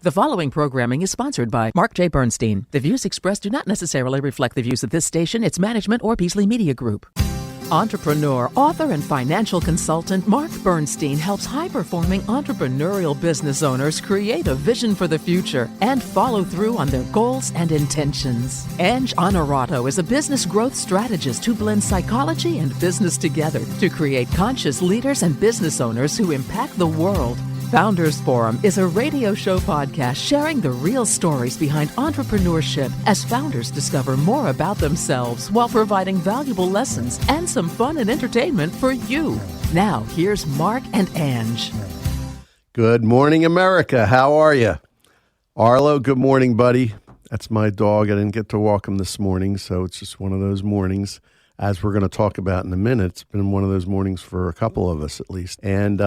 The following programming is sponsored by Mark J. Bernstein. The views expressed do not necessarily reflect the views of this station, its management, or Beasley Media Group. Entrepreneur, author, and financial consultant Mark Bernstein helps high-performing entrepreneurial business owners create a vision for the future and follow through on their goals and intentions. Ange Honorato is a business growth strategist who blends psychology and business together to create conscious leaders and business owners who impact the world. Founders Forum is a radio show podcast sharing the real stories behind entrepreneurship as founders discover more about themselves while providing valuable lessons and some fun and entertainment for you. Now, here's Mark and Ange. Good morning, America. How are you? Arlo, good morning, buddy. That's my dog. I didn't get to walk him this morning, so it's just one of those mornings. As we're going to talk about in a minute, it's been one of those mornings for a couple of us at least. And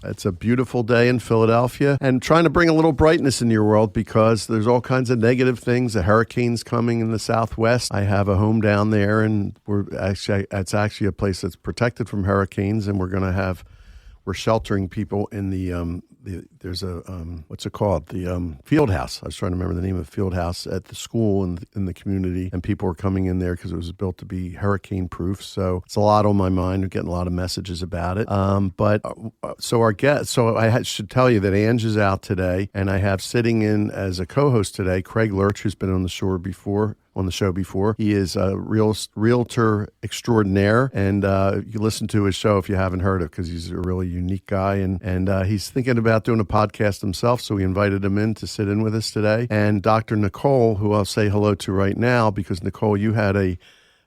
it's a beautiful day in Philadelphia and trying to bring a little brightness into your world because there's all kinds of negative things. A hurricane's coming in the Southwest. I have a home down there, and it's actually a place that's protected from hurricanes, and we're sheltering people in there's a what's it called? The field house. I was trying to remember the name of the field house at the school in the community, and people were coming in there because it was built to be hurricane proof. So it's a lot on my mind. We're getting a lot of messages about it. So I should tell you that Ange is out today, and I have sitting in as a co-host today Craig Lerch, who's been on the show before. He is a realtor extraordinaire, and you listen to his show if you haven't heard it because he's a really unique guy, and he's thinking about doing a podcast himself, so we invited him in to sit in with us today. And Dr. Nicole, who I'll say hello to right now, because Nicole, you had a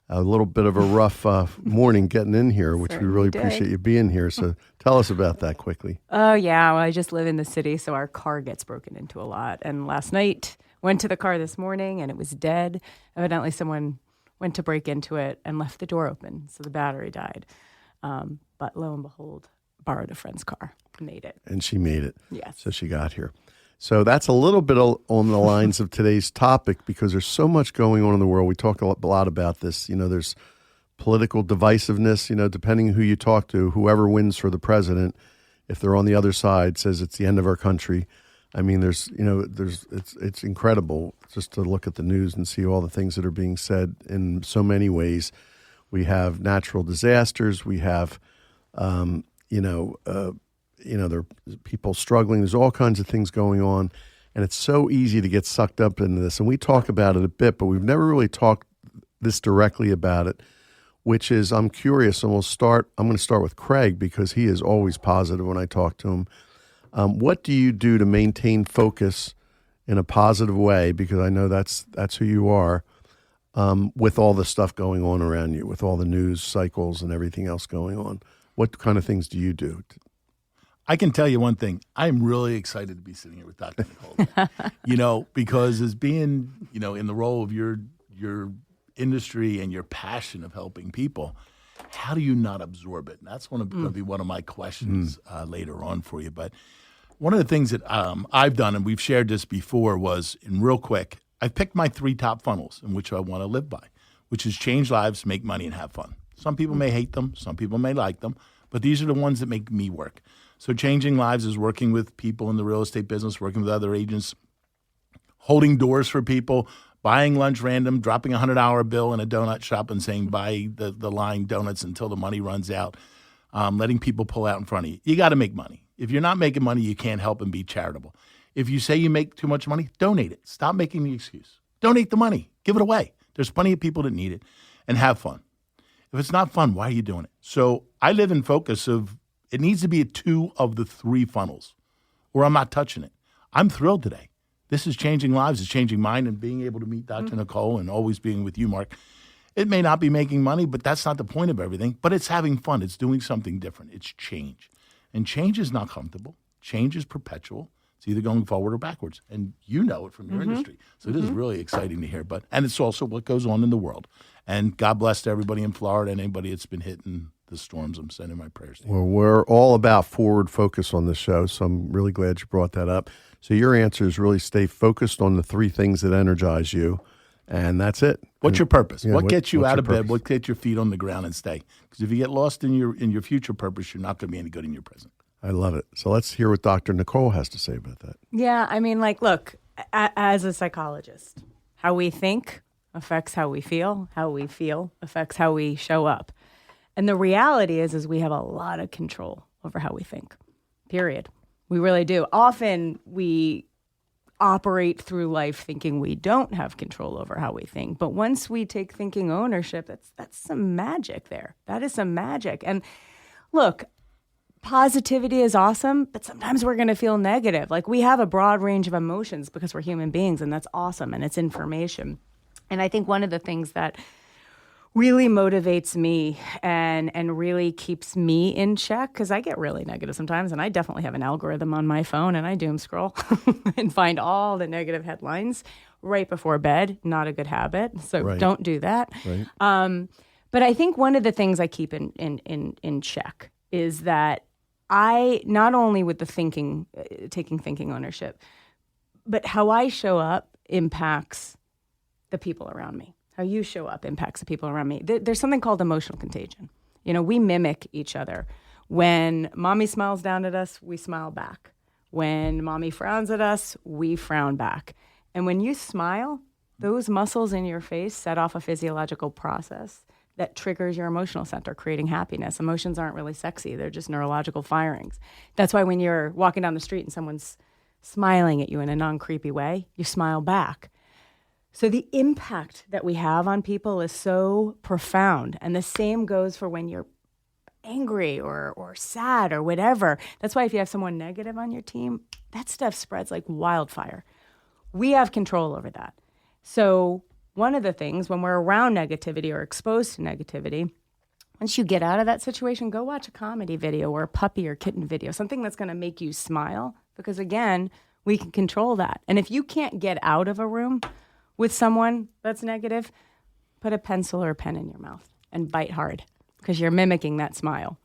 little bit of a rough morning getting in here, which we really appreciate you being here. So tell us about that quickly. Oh, yeah. Well, I just live in the city, so our car gets broken into a lot. And last night, went to the car this morning, and it was dead. Evidently, someone went to break into it and left the door open, so the battery died. But lo and behold, borrowed a friend's car, made it. And she made it. Yes. So she got here. So that's a little bit on the lines of today's topic because there's so much going on in the world. We talk a lot about this. You know, there's political divisiveness, depending who you talk to, whoever wins for the president, if they're on the other side, says it's the end of our country. I mean, it's incredible just to look at the news and see all the things that are being said in so many ways. We have natural disasters. We have, there are people struggling. There's all kinds of things going on, and it's so easy to get sucked up into this. And we talk about it a bit, but we've never really talked this directly about it, which is I'm curious, and I'm going to start with Craig because he is always positive when I talk to him. What do you do to maintain focus in a positive way? Because I know that's who you are, with all the stuff going on around you, with all the news cycles and everything else going on. What kind of things do you do? I can tell you one thing. I'm really excited to be sitting here with Dr. Nicole, because as being, in the role of your industry and your passion of helping people, how do you not absorb it? And that's going to be one of my questions later on for you. But one of the things that I've done, and we've shared this before, was, in real quick, I've picked my 3 top funnels in which I want to live by, which is change lives, make money, and have fun. Some people may hate them. Some people may like them. But these are the ones that make me work. So changing lives is working with people in the real estate business, working with other agents, holding doors for people, buying lunch random, dropping a $100 bill in a donut shop and saying buy the line donuts until the money runs out, letting people pull out in front of you. You got to make money. If you're not making money, you can't help and be charitable. If you say you make too much money, donate it. Stop making the excuse. Donate the money. Give it away. There's plenty of people that need it. And have fun. If it's not fun, why are you doing it? So I live in focus of it needs to be a 2 of the 3 funnels or I'm not touching it. I'm thrilled today. This is changing lives. It's changing mine, and being able to meet Dr. Nicole and always being with you, Mark. It may not be making money, but that's not the point of everything. But it's having fun. It's doing something different. It's change. And change is not comfortable. Change is perpetual. It's either going forward or backwards. And you know it from your industry. So this is really exciting to hear. And it's also what goes on in the world. And God bless to everybody in Florida and anybody that's been hit in the storms. I'm sending my prayers to you. Well, we're all about forward focus on this show, so I'm really glad you brought that up. So your answer is really stay focused on the 3 things that energize you, and that's it. What's your purpose? What gets you out of bed? What gets your feet on the ground and stay? Because if you get lost in your future purpose, you're not going to be any good in your present. I love it. So let's hear what Dr. Nicole has to say about that. Yeah, I mean, like, look, as a psychologist, how we think affects how we feel affects how we show up. And the reality is we have a lot of control over how we think, period. We really do. Often we operate through life thinking we don't have control over how we think. But once we take thinking ownership, that's some magic there. That is some magic. And look, positivity is awesome, but sometimes we're going to feel negative. Like, we have a broad range of emotions because we're human beings, and that's awesome, and it's information. And I think one of the things that really motivates me and really keeps me in check, because I get really negative sometimes, and I definitely have an algorithm on my phone, and I doom scroll and find all the negative headlines right before bed. Not a good habit, so don't do that. Right. But I think one of the things I keep in check is that I, not only with the thinking, taking thinking ownership, but how I show up impacts the people around me. How you show up impacts the people around me. There's something called emotional contagion. You know, we mimic each other. When mommy smiles down at us, we smile back. When mommy frowns at us, we frown back. And when you smile, those muscles in your face set off a physiological process that triggers your emotional center, creating happiness. Emotions aren't really sexy. They're just neurological firings. That's why when you're walking down the street and someone's smiling at you in a non-creepy way, you smile back. So the impact that we have on people is so profound. And the same goes for when you're angry or sad or whatever. That's why if you have someone negative on your team, that stuff spreads like wildfire. We have control over that. So one of the things when we're around negativity or exposed to negativity, once you get out of that situation, go watch a comedy video or a puppy or kitten video, something that's going to make you smile. Because again, we can control that. And if you can't get out of a room with someone that's negative, put a pencil or a pen in your mouth and bite hard because you're mimicking that smile.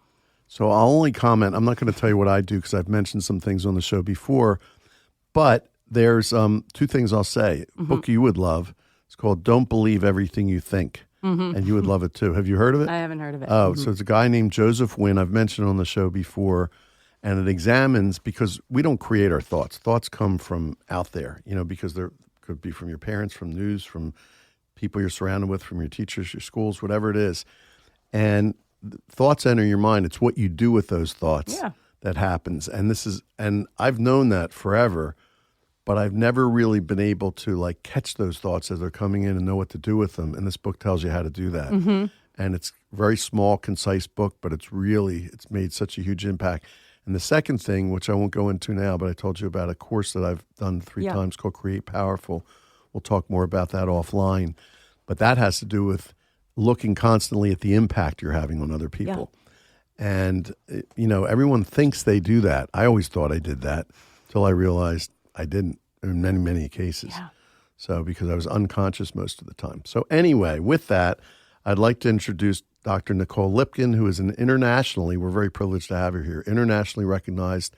So I'll only comment. I'm not going to tell you what I do because I've mentioned some things on the show before. But there's two things I'll say. A book you would love. It's called Don't Believe Everything You Think. And you would love it too. Have you heard of it? I haven't heard of it. Oh, so it's a guy named Joseph Wynn. I've mentioned on the show before. And it examines, because we don't create our thoughts. Thoughts come from out there, you know, because they're could be from your parents, from news, from people you're surrounded with, from your teachers, your schools, whatever it is. And thoughts enter your mind. It's what you do with those thoughts that happens. And I've known that forever, but I've never really been able to like catch those thoughts as they're coming in and know what to do with them. And this book tells you how to do that. And it's a very small, concise book, but it's made such a huge impact. And the second thing, which I won't go into now, but I told you about a course that I've done 3 times called Create Powerful. We'll talk more about that offline. But that has to do with looking constantly at the impact you're having on other people. And, you know, everyone thinks they do that. I always thought I did that until I realized I didn't in many, many cases. So because I was unconscious most of the time. So anyway, with that, I'd like to introduce Dr. Nicole Lipkin, who is we're very privileged to have her here, internationally recognized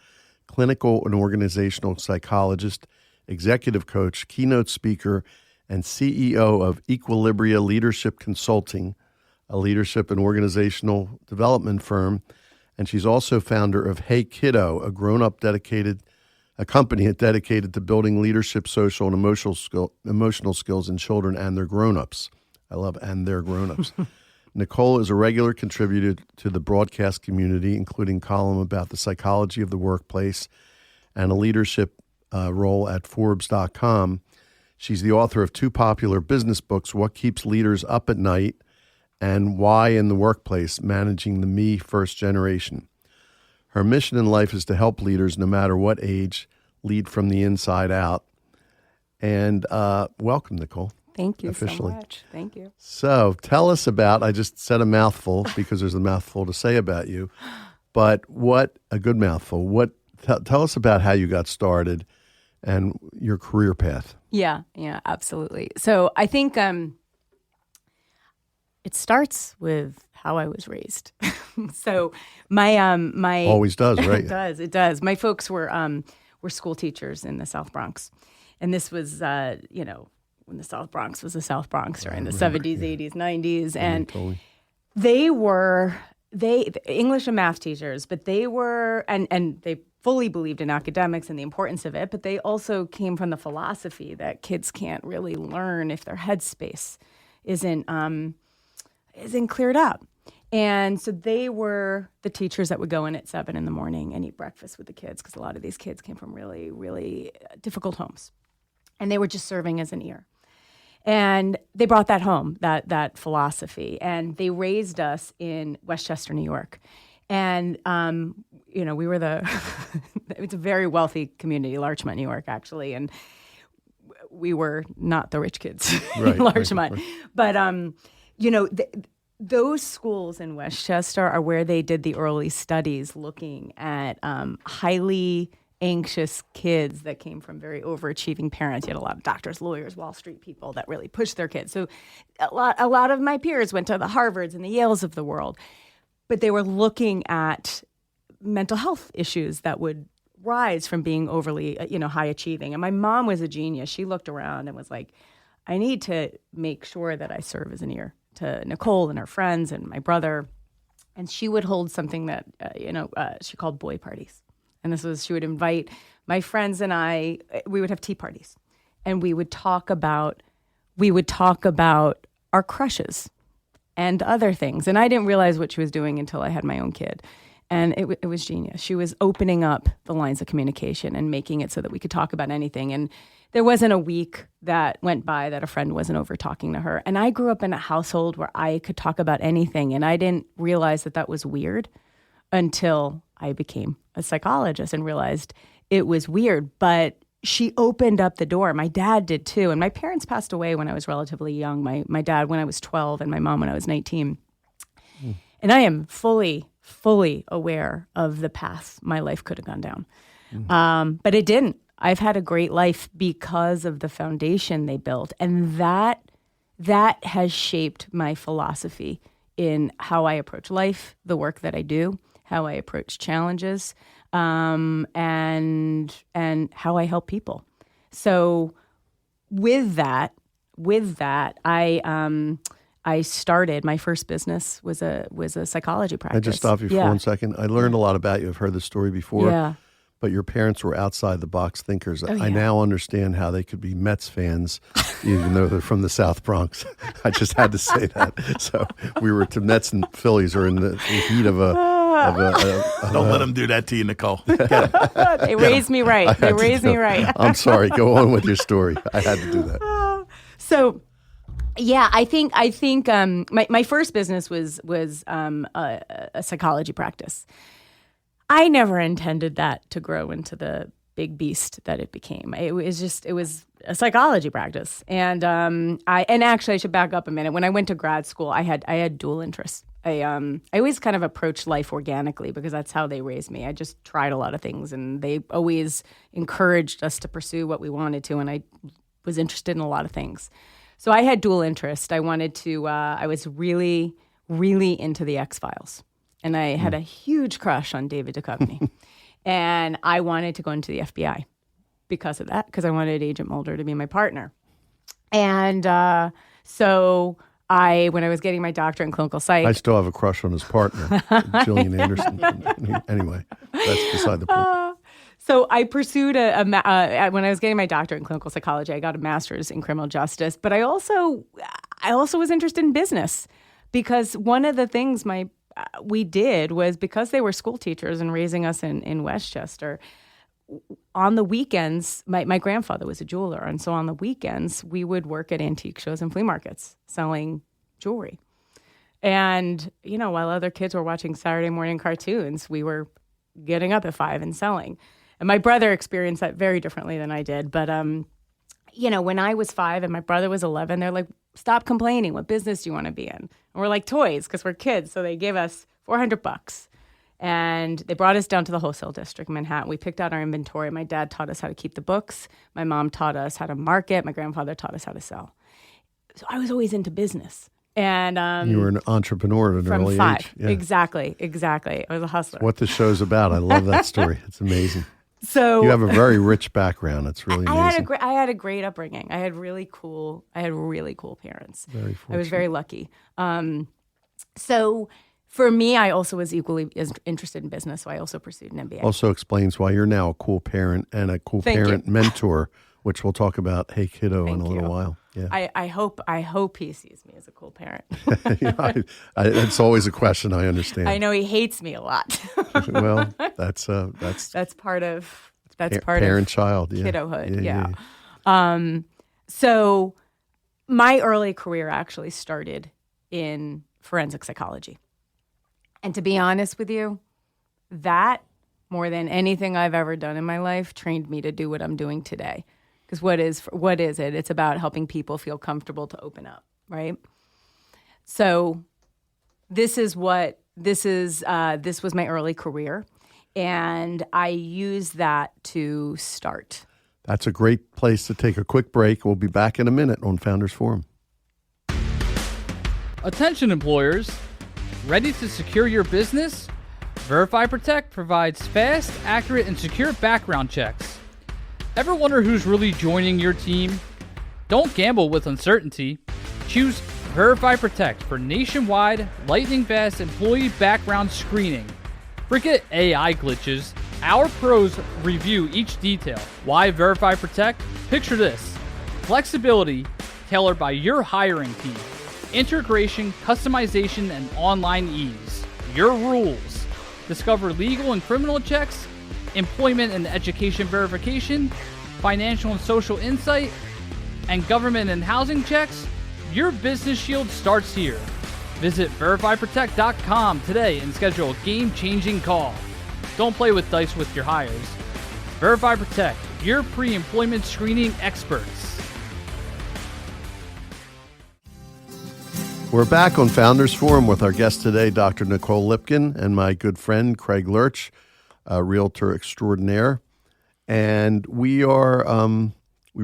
clinical and organizational psychologist, executive coach, keynote speaker, and CEO of Equilibria Leadership Consulting, a leadership and organizational development firm. And she's also founder of Hey Kiddo, a company dedicated to building leadership, social, and emotional skills in children and their grown-ups. I love and their grown-ups. Nicole is a regular contributor to the broadcast community, including column about the psychology of the workplace and a leadership role at Forbes.com. She's the author of 2 popular business books, What Keeps Leaders Up at Night and Why in the Workplace, Managing the Me First Generation. Her mission in life is to help leaders, no matter what age, lead from the inside out. And welcome, Nicole. Thank you officially. So much. Thank you. So tell us about, I just said a mouthful because there's a mouthful to say about you, but what a good mouthful. Tell us about how you got started and your career path. Yeah, absolutely. So I think it starts with how I was raised. So my always does, right? It does. My folks were school teachers in the South Bronx, and this was when the South Bronx was the South Bronx during the 70s, 80s, 90s, and totally. they were the English and math teachers, but they were, and they fully believed in academics and the importance of it, but they also came from the philosophy that kids can't really learn if their headspace isn't cleared up. And so they were the teachers that would go in at 7 a.m. and eat breakfast with the kids, because a lot of these kids came from really, really difficult homes. And they were just serving as an ear. And they brought that home, that philosophy. And they raised us in Westchester, New York. And, we were it's a very wealthy community, Larchmont, New York, actually. And we were not the rich kids in Larchmont. Right. But, those schools in Westchester are where they did the early studies looking at highly anxious kids that came from very overachieving parents. You had a lot of doctors, lawyers, Wall Street people that really pushed their kids. So a lot of my peers went to the Harvards and the Yales of the world, but they were looking at mental health issues that would rise from being overly, high achieving. And my mom was a genius. She looked around and was like, I need to make sure that I serve as an ear to Nicole and her friends and my brother. And she would hold something that, she called boy parties. And she would invite my friends and we would have tea parties. And we would talk about our crushes and other things. And I didn't realize what she was doing until I had my own kid. And it was genius. She was opening up the lines of communication and making it so that we could talk about anything. And there wasn't a week that went by that a friend wasn't over talking to her. And I grew up in a household where I could talk about anything. And I didn't realize that was weird until I became a psychologist and realized it was weird. But she opened up the door. My dad did too. And my parents passed away when I was relatively young. My dad when I was 12 and my mom when I was 19. And I am fully aware of the path my life could have gone down. But it didn't. I've had a great life because of the foundation they built. And that has shaped my philosophy in how I approach life, the work that I do, how I approach challenges, and how I help people. So with that, I started, my first business was a psychology practice. I just stop you for 1 second. I learned a lot about you. I've heard the story before. Yeah. But your parents were outside the box thinkers. Oh, yeah. I now understand how they could be Mets fans, even though they're from the South Bronx. I just had to say that. So we were to Mets and Phillies are in the heat of a. Don't let them do that to you, Nicole. They raised me right. They raised me right. I'm sorry. Go on with your story. I had to do that. So. Yeah, I think my first business was a psychology practice. I never intended that to grow into the big beast that it became. It was a psychology practice, and actually I should back up a minute. When I went to grad school, I had dual interests. I always kind of approached life organically because that's how they raised me. I just tried a lot of things, and they always encouraged us to pursue what we wanted to, and I was interested in a lot of things. So I had dual interest. I wanted to, I was really, really into the X-Files. And I had a huge crush on David Duchovny. And I wanted to go into the FBI because of that, because I wanted Agent Mulder to be my partner. And so when I was getting my doctorate in clinical psych. I still have a crush on his partner, Gillian Anderson. Anyway, that's beside the point. So I pursued when I was getting my doctorate in clinical psychology, I got a master's in criminal justice. But I also was interested in business, because one of the things we did was, because they were school teachers and raising us in Westchester, on the weekends, my grandfather was a jeweler. And so on the weekends, we would work at antique shows and flea markets selling jewelry. And, while other kids were watching Saturday morning cartoons, we were getting up at 5 and selling. And my brother experienced that very differently than I did. But, when I was 5 and my brother was 11, they're like, stop complaining. What business do you want to be in? And we're like, toys, because we're kids. So they gave us $400. And they brought us down to the wholesale district in Manhattan. We picked out our inventory. My dad taught us how to keep the books. My mom taught us how to market. My grandfather taught us how to sell. So I was always into business. And you were an entrepreneur at an early from 5. age. Yeah. Exactly. I was a hustler. What the show's about. I love that story. It's amazing. So you have a very rich background. It's really amazing. I had a great upbringing. I had really cool parents. Very fortunate. I was very lucky. So For me, I also was equally as interested in business, so I also pursued an MBA. Also explains why you're now a cool parent and a cool Thank parent you. mentor, which we'll talk about, Hey Kiddo, in Thank a little you. while. Yeah. I hope he sees me as a cool parent. It's always a question, I understand. I know he hates me a lot. Well, that's part of parent-child, yeah. kiddohood. Yeah. So my early career actually started in forensic psychology. And to be honest with you, that, more than anything I've ever done in my life, trained me to do what I'm doing today. Because what is it? It's about helping people feel comfortable to open up, right? So this was my early career, and I used that to start. That's a great place to take a quick break. We'll be back in a minute on Founders Forum. Attention employers, ready to secure your business? Verify Protect provides fast, accurate, and secure background checks. Ever wonder who's really joining your team? Don't gamble with uncertainty. Choose Verify Protect for nationwide, lightning-fast employee background screening. Forget AI glitches. Our pros review each detail. Why Verify Protect? Picture this. Flexibility tailored by your hiring team. Integration, customization, and online ease. Your rules. Discover legal and criminal checks, employment and education verification, financial and social insight, and government and housing checks. Your business shield starts here. Visit verifyprotect.com today and schedule a game-changing call. Don't play with dice with your hires. Verify Protect, your pre-employment screening experts. We're back on Founders Forum with our guest today, Dr. Nicole Lipkin, and my good friend, Craig Lerch, a realtor extraordinaire. And we were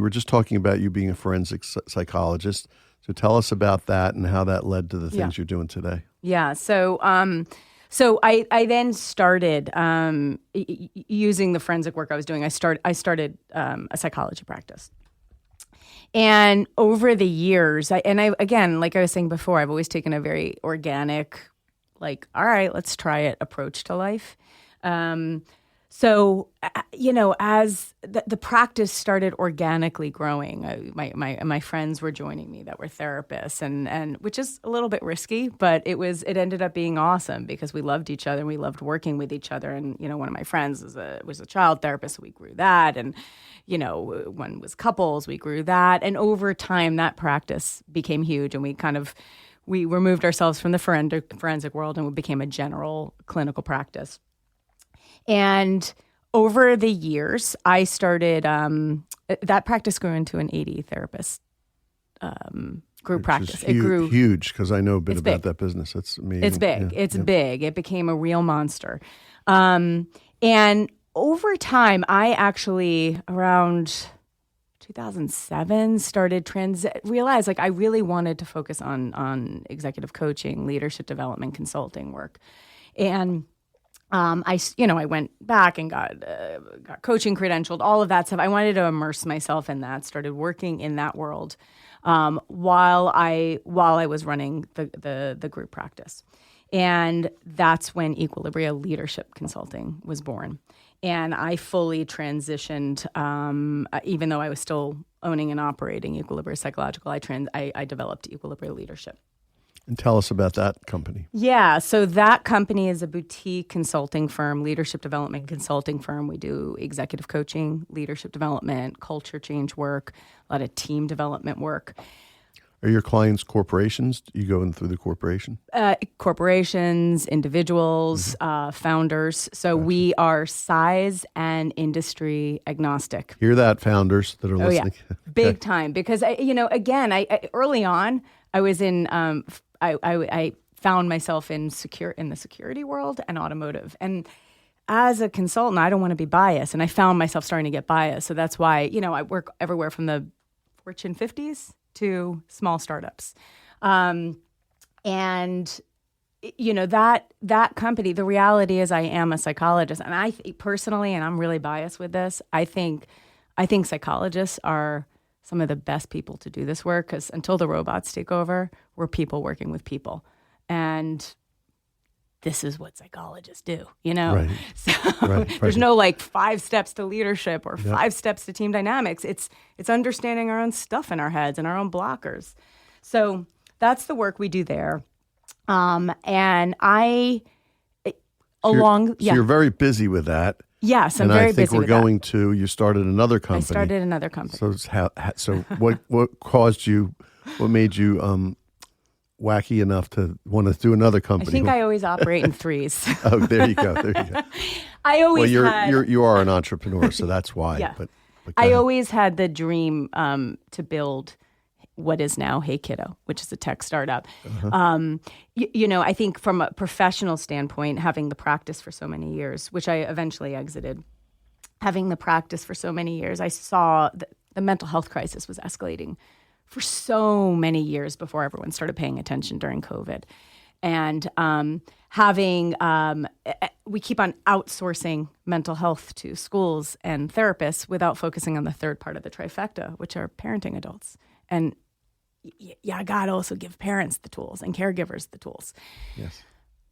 just talking about you being a forensic psychologist. So tell us about that and how that led to the things you're doing today. Yeah. So I then started using the forensic work I was doing. I started a psychology practice. And over the years, again, like I was saying before, I've always taken a very organic, like, all right, let's try it approach to life. So, as the practice started organically growing, my friends were joining me that were therapists, and which is a little bit risky, but it ended up being awesome because we loved each other and we loved working with each other. And one of my friends was a child therapist, so we grew that, and one was couples, we grew that, and over time that practice became huge, and we removed ourselves from the forensic world and we became a general clinical practice. And over the years, I started, that practice grew into an 80 therapist group practice. It grew huge because I know a bit about that business. It's amazing. It's big. Yeah. It's big. It became a real monster. And over time, I actually, around 2007, realized like I really wanted to focus on executive coaching, leadership development, consulting work. And I went back and got coaching credentialed, all of that stuff. I wanted to immerse myself in that, started working in that world while I was running the group practice. And that's when Equilibria Leadership Consulting was born. And I fully transitioned, even though I was still owning and operating Equilibria Psychological, I developed Equilibria Leadership. And tell us about that company. Yeah, so that company is a boutique consulting firm, leadership development consulting firm. We do executive coaching, leadership development, culture change work, a lot of team development work. Are your clients corporations? You go in through the corporation? Corporations, individuals, founders. So we are size and industry agnostic. Hear that, founders that are listening? Yeah. Big time. Because, I early on, I was in... I found myself in the security world and automotive. And as a consultant, I don't want to be biased. And I found myself starting to get biased. So that's why, I work everywhere from the Fortune 50s to small startups. And, that company, the reality is I am a psychologist. And I personally, and I'm really biased with this, I think psychologists are some of the best people to do this work, because until the robots take over, we're people working with people. And this is what psychologists do, you know? Right. So Right. there's no like 5 steps to leadership or 5 steps to team dynamics. It's understanding our own stuff in our heads and our own blockers. So that's the work we do there. And I, So you're very busy with that. Yes, I'm and very I think busy we're with going to. You started another company. I started another company. So what caused you? What made you wacky enough to want to do another company? I think I always operate in threes. Oh, there you go. I always you are an entrepreneur, so that's why. Yeah. But I always had the dream to build what is now Hey Kiddo, which is a tech startup. You know, I think from a professional standpoint, having the practice for so many years, which I eventually exited, having the practice for so many years, I saw the mental health crisis was escalating for so many years before everyone started paying attention during COVID. And we keep on outsourcing mental health to schools and therapists without focusing on the third part of the trifecta, which are parenting adults. And I got to also give parents the tools and caregivers the tools. Yes.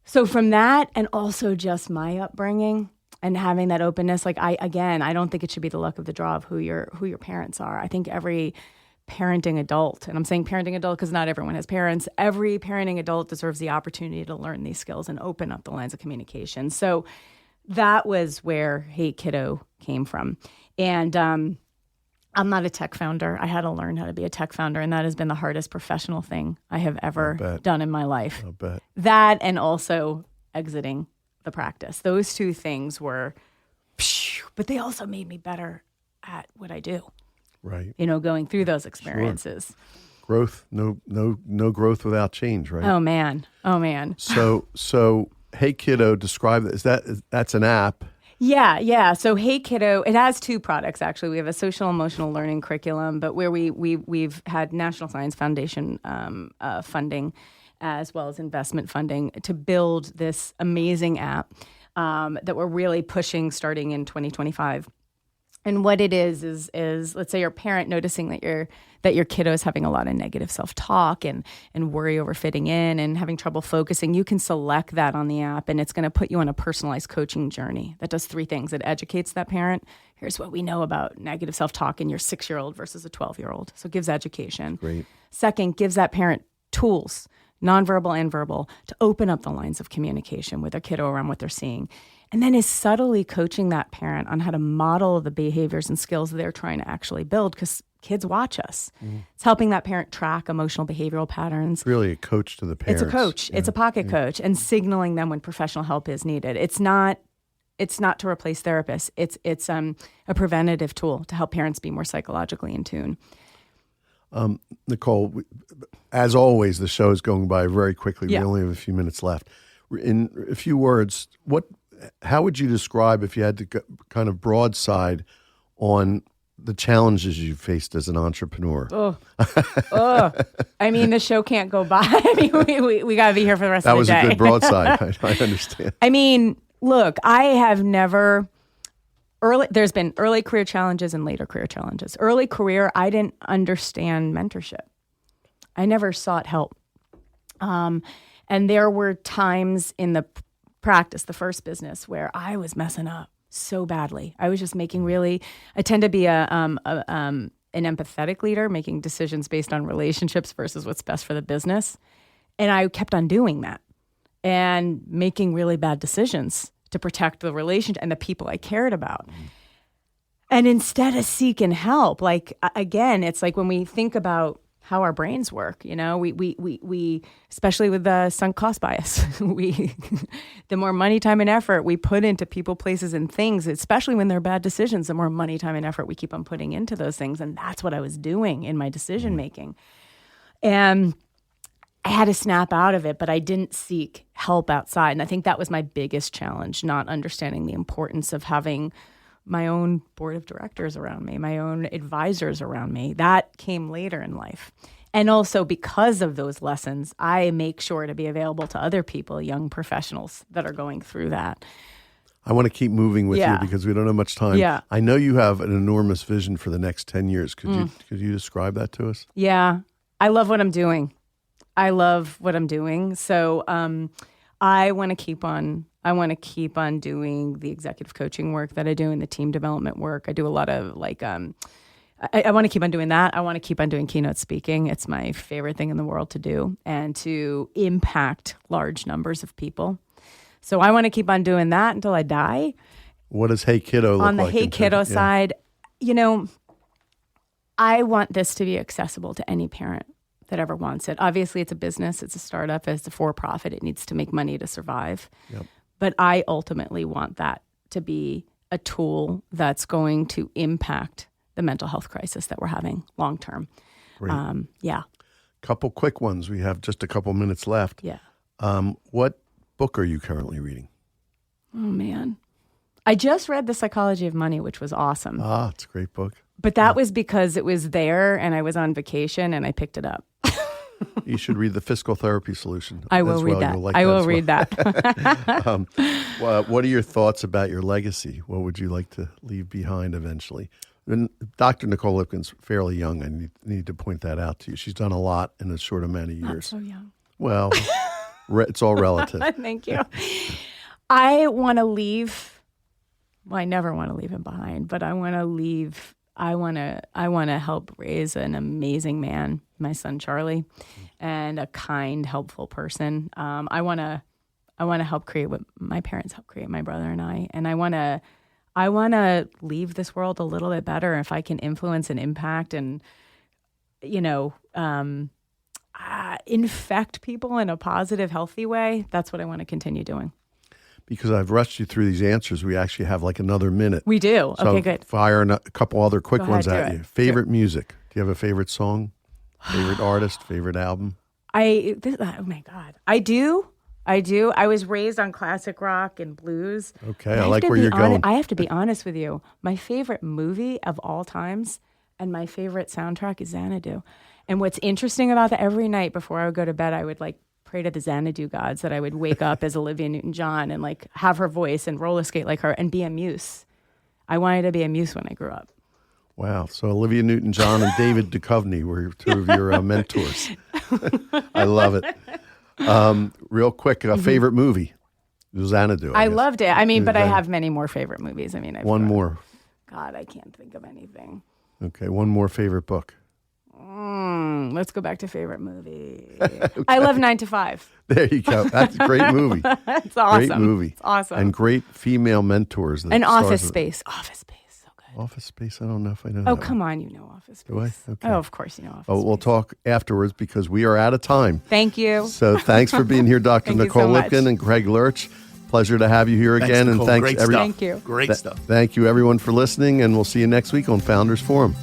So from that, and also just my upbringing and having that openness, like I don't think it should be the luck of the draw of who your parents are. I think every parenting adult, and I'm saying parenting adult because not everyone has parents, every parenting adult deserves the opportunity to learn these skills and open up the lines of communication. So that was where Hey Kiddo came from. And I'm not a tech founder. I had to learn how to be a tech founder, and that has been the hardest professional thing I have ever done in my life. I bet. That and also exiting the practice. Those two things were, but they also made me better at what I do. Right. You know, going through those experiences. Sure. Growth, no growth without change, right? Oh man. So Hey Kiddo, describe that. That's an app. Yeah. So Hey Kiddo, it has 2 products actually. We have a social emotional learning curriculum, but where we've had National Science Foundation funding as well as investment funding to build this amazing app that we're really pushing starting in 2025. And what it is let's say you're a parent noticing that your kiddo is having a lot of negative self-talk and worry over fitting in and having trouble focusing. You can select that on the app, and it's going to put you on a personalized coaching journey that does 3 things. It educates that parent. Here's what we know about negative self-talk in your 6-year-old versus a 12-year-old. So it gives education. Great. Second, gives that parent tools, nonverbal and verbal, to open up the lines of communication with their kiddo around what they're seeing. And then is subtly coaching that parent on how to model the behaviors and skills they're trying to actually build, because kids watch us. It's helping that parent track emotional behavioral patterns. It's really a coach to the parents. It's a coach. Yeah. It's a pocket coach, and signaling them when professional help is needed. It's not to replace therapists. It's a preventative tool to help parents be more psychologically in tune. Nicole, as always, the show is going by very quickly. Yeah. We only have a few minutes left. In a few words, how would you describe, if you had to kind of broadside on the challenges you faced as an entrepreneur? I mean, the show can't go by. I mean, we got to be here for the rest of the day. That was a good broadside. I understand. I mean, look, there's been early career challenges and later career challenges. Early career, I didn't understand mentorship. I never sought help. And there were times in the practice, the first business, where I was messing up so badly. I was just I tend to be an empathetic leader, making decisions based on relationships versus what's best for the business. And I kept on doing that and making really bad decisions to protect the relationship and the people I cared about. And instead of seeking help, like, again, it's like when we think about how our brains work, you know, we especially with the sunk cost bias, the more money, time, and effort we put into people, places, and things, especially when they're bad decisions, the more money, time, and effort we keep on putting into those things. And that's what I was doing in my decision making. And I had to snap out of it, but I didn't seek help outside. And I think that was my biggest challenge, not understanding the importance of having my own board of directors around me, my own advisors around me. That came later in life. And also because of those lessons, I make sure to be available to other people, young professionals that are going through that. I want to keep moving with you because we don't have much time. Yeah. I know you have an enormous vision for the next 10 years. Could you describe that to us? Yeah. I love what I'm doing. So I want to keep on doing the executive coaching work that I do and the team development work. I do a lot of I want to keep on doing that. I want to keep on doing keynote speaking. It's my favorite thing in the world to do and to impact large numbers of people. So I want to keep on doing that until I die. What does Hey Kiddo look like? On the Hey Kiddo side, I want this to be accessible to any parent that ever wants it. Obviously, it's a business. It's a startup. It's a for-profit. It needs to make money to survive. Yep. But I ultimately want that to be a tool that's going to impact the mental health crisis that we're having long term. Great. Yeah. Couple quick ones. We have just a couple minutes left. Yeah. What book are you currently reading? Oh, man. I just read The Psychology of Money, which was awesome. It's a great book. But that was because it was there and I was on vacation and I picked it up. You should read The Fiscal Therapy Solution. I will read that. I will read that. What are your thoughts about your legacy? What would you like to leave behind eventually? And Dr. Nicole Lipkin's fairly young. I need to point that out to you. She's done a lot in a short amount of years. Not so young. Well, it's all relative. Thank you. I want to leave. Well, I never want to leave him behind, but I want to leave. I want to help raise an amazing man, my son Charlie, and a kind, helpful person. I want to help create what my parents helped create, my brother and I, and I want to leave this world a little bit better. If I can influence and impact and infect people in a positive, healthy way, that's what I want to continue doing. Because I've rushed you through these answers, we actually have like another minute. We do. So okay, good. Fire a couple other quick ones at you. it. Favorite music? Do you have a favorite song? Favorite artist? Favorite album? Oh my God. I do. I was raised on classic rock and blues. Okay, I like where you're going. I have to be honest with you. My favorite movie of all times and my favorite soundtrack is Xanadu. And what's interesting about that, every night before I would go to bed, I would pray to the Xanadu gods that I would wake up as Olivia Newton-John and have her voice and roller skate like her and be a muse. I wanted to be a muse when I grew up. Wow. So Olivia Newton-John and David Duchovny were two of your mentors. I love it. Real quick, favorite movie? Xanadu. I loved it. But I have many more favorite movies. One more. God, I can't think of anything. Okay, one more favorite book. Let's go back to favorite movie. Okay. I love 9 to 5. There you go. That's a great movie. It's awesome. Great movie. It's awesome. And great female mentors. And Office Space. Office Space. So good. Office Space, I don't know if I know Oh, that come one. on. You know Office Space. Do I? Okay. Oh, of course you know Office Space. We'll talk afterwards because we are out of time. Thank you. So thanks for being here, Dr. Thank you Nicole so much. Lipkin and Craig Lerch. Pleasure to have you here again. Nicole. And thanks Great stuff. Thank you. Great stuff. Thank you, everyone, for listening. And we'll see you next week on Founders Forum.